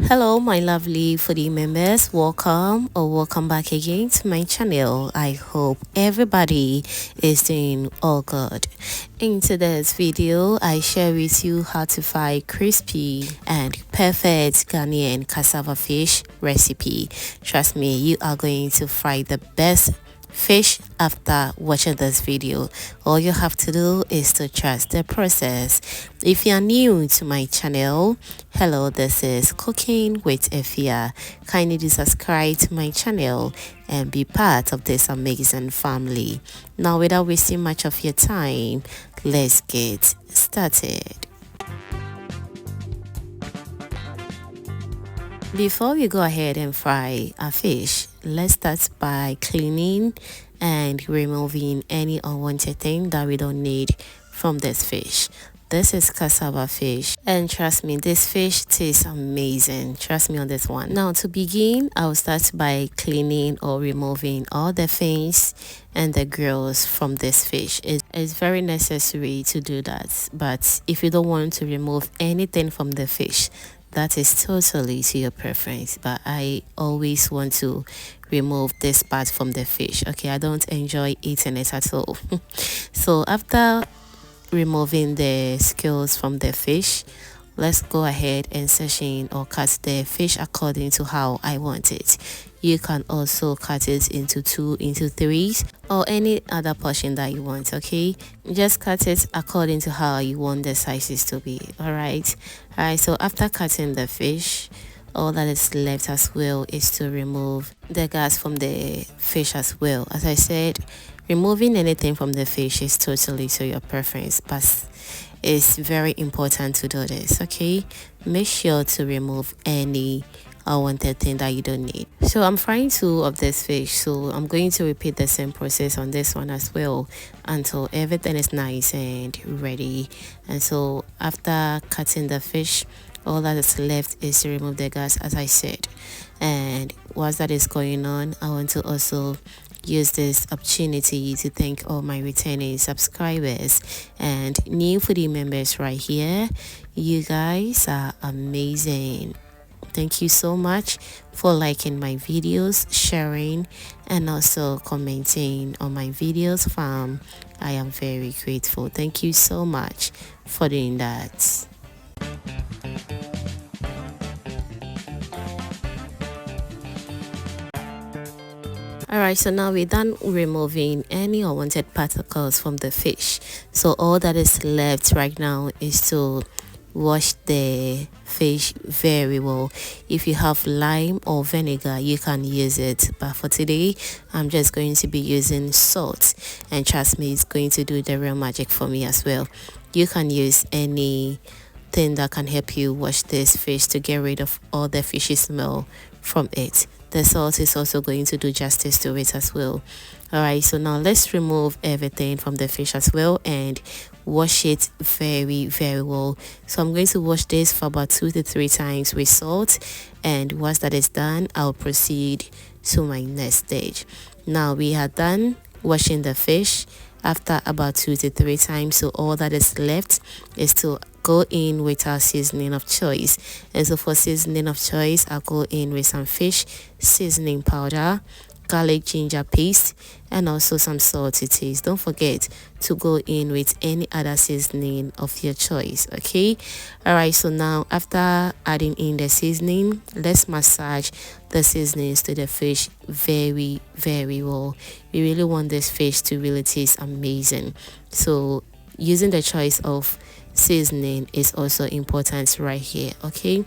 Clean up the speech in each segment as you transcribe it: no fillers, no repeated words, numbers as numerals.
Hello my lovely foodie members, welcome back again to my channel. I hope everybody is doing all good. In today's video I share with you how to fry crispy and perfect Ghanaian cassava fish recipe. Trust me, you are going to fry the best fish after watching this video. All you have to do is to trust the process. If you are new to my channel, hello, this is Cooking with Efia. Kindly do subscribe to my channel and be part of this amazing family. Now without wasting much of your time, let's get started. Before we go ahead and fry our fish, let's start by cleaning and removing any unwanted thing that we don't need from this fish. This is cassava fish, and trust me, this fish tastes amazing. Trust me on this one. Now to begin, I'll start by cleaning or removing all the fins and the gills from this fish. It's very necessary to do that, but if you don't want to remove anything from the fish, that is totally to your preference, but I always want to remove this part from the fish. Okay, I don't enjoy eating it at all. So after removing the scales from the fish, let's go ahead and section or cut the fish according to how I want it. You can also cut it into 2 into 3s or any other portion that you want. Okay, just cut it according to how you want the sizes to be. All right, so after cutting the fish, all that is left as well is to remove the guts from the fish as well. As I said, removing anything from the fish is totally to your preference, but it's very important to do this. Okay, make sure to remove any unwanted thing that you don't need. So I'm frying 2 of this fish, so I'm going to repeat the same process on this one as well until everything is nice and ready. And so after cutting the fish, all that is left is to remove the guts, as I said. And whilst that is going on, I want to also use this opportunity to thank all my returning subscribers and new foodie members right here. You guys are amazing. Thank you so much for liking my videos, sharing, and also commenting on my videos, fam. I am very grateful. Thank you so much for doing that. Alright, so now we're done removing any unwanted particles from the fish. So all that is left right now is to wash the fish very well. If you have lime or vinegar, you can use it, but for today I'm just going to be using salt, and trust me, it's going to do the real magic for me as well. You can use anything that can help you wash this fish to get rid of all the fishy smell from it. The salt is also going to do justice to it as well. Alright, so now let's remove everything from the fish as well and wash it very well. So I'm going to wash this for about 2 to 3 times with salt, and once that is done, I'll proceed to my next stage. Now we are done washing the fish after about 2 to 3 times, so all that is left is to go in with our seasoning of choice. And so for seasoning of choice, I'll go in with some fish seasoning powder, garlic ginger paste, and also some salt to taste. Don't forget to go in with any other seasoning of your choice. Okay, alright, so now after adding in the seasoning, let's massage the seasonings to the fish very well. We really want this fish to really taste amazing, so using the choice of seasoning is also important right here. Okay,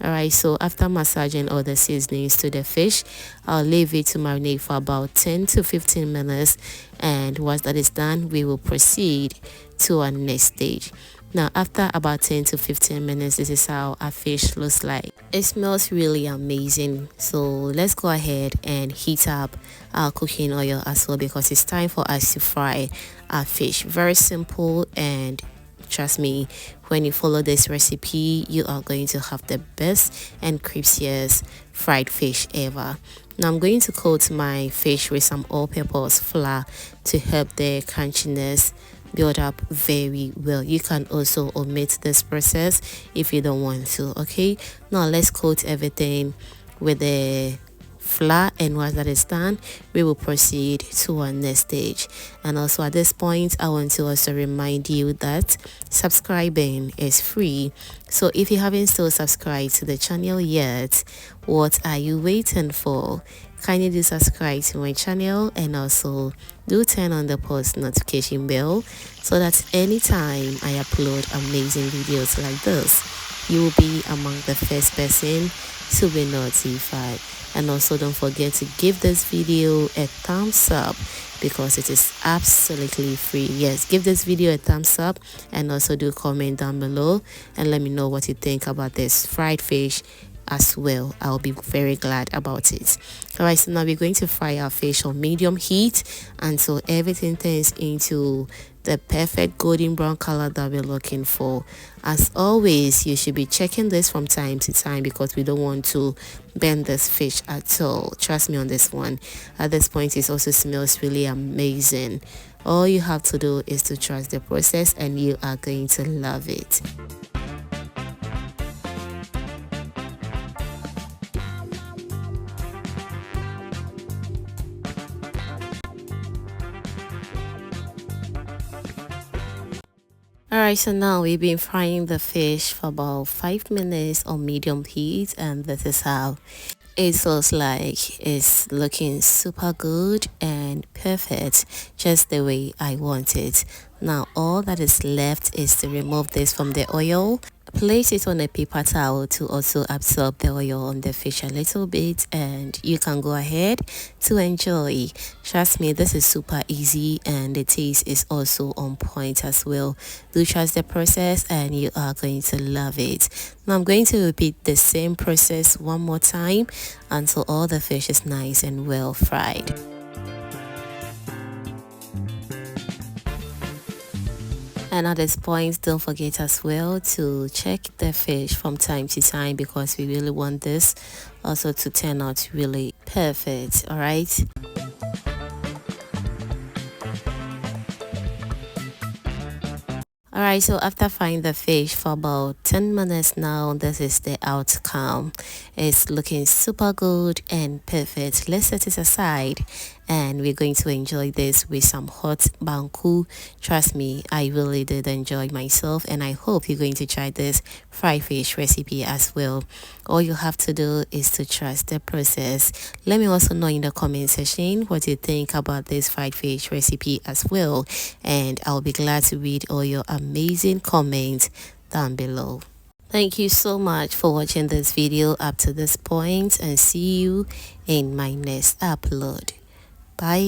alright, so after massaging all the seasonings to the fish, I'll leave it to marinate for about 10 to 15 minutes, and once that is done, we will proceed to our next stage. Now after about 10 to 15 minutes, this is how our fish looks like. It smells really amazing, so let's go ahead and heat up our cooking oil as well, because it's time for us to fry our fish. Very simple, and trust me, when you follow this recipe, you are going to have the best and crispiest fried fish ever. Now I'm going to coat my fish with some all-purpose flour to help the crunchiness build up very well. You can also omit this process if you don't want to. Okay, now let's coat everything with the flour, and once that is done, we will proceed to our next stage. And also at this point, I want to also remind you that subscribing is free. So if you haven't still subscribed to the channel yet, what are you waiting for? Kindly do subscribe to my channel, and also do turn on the post notification bell so that anytime I upload amazing videos like this, you will be among the first person to be notified. And also don't forget to give this video a thumbs up because it is absolutely free. Yes, give this video a thumbs up, and also do comment down below and let me know what you think about this fried fish as well. I'll be very glad about it. All right, so now we're going to fry our fish on medium heat until everything turns into the perfect golden brown color that we're looking for. As always, you should be checking this from time to time because we don't want to burn this fish at all. Trust me on this one. At this point, it also smells really amazing. All you have to do is to trust the process, and you are going to love it. Alright, so now we've been frying the fish for about 5 minutes on medium heat, and this is how it looks like. It's looking super good and perfect, just the way I want it. Now all that is left is to remove this from the oil. Place it on a paper towel to also absorb the oil on the fish a little bit, and you can go ahead to enjoy. Trust me, this is super easy and the taste is also on point as well. Do trust the process and you are going to love it. Now I'm going to repeat the same process one more time until all the fish is nice and well fried. And at this point, don't forget as well to check the fish from time to time because we really want this also to turn out really perfect. All right. Alright, so after frying the fish for about 10 minutes now, this is the outcome. It's looking super good and perfect. Let's set it aside and we're going to enjoy this with some hot banku. Trust me, I really did enjoy myself, and I hope you're going to try this fried fish recipe as well. All you have to do is to trust the process. Let me also know in the comment section what you think about this fried fish recipe as well, and I'll be glad to read all your amazing comments down below. Thank you so much for watching this video up to this point, and see you in my next upload. Bye.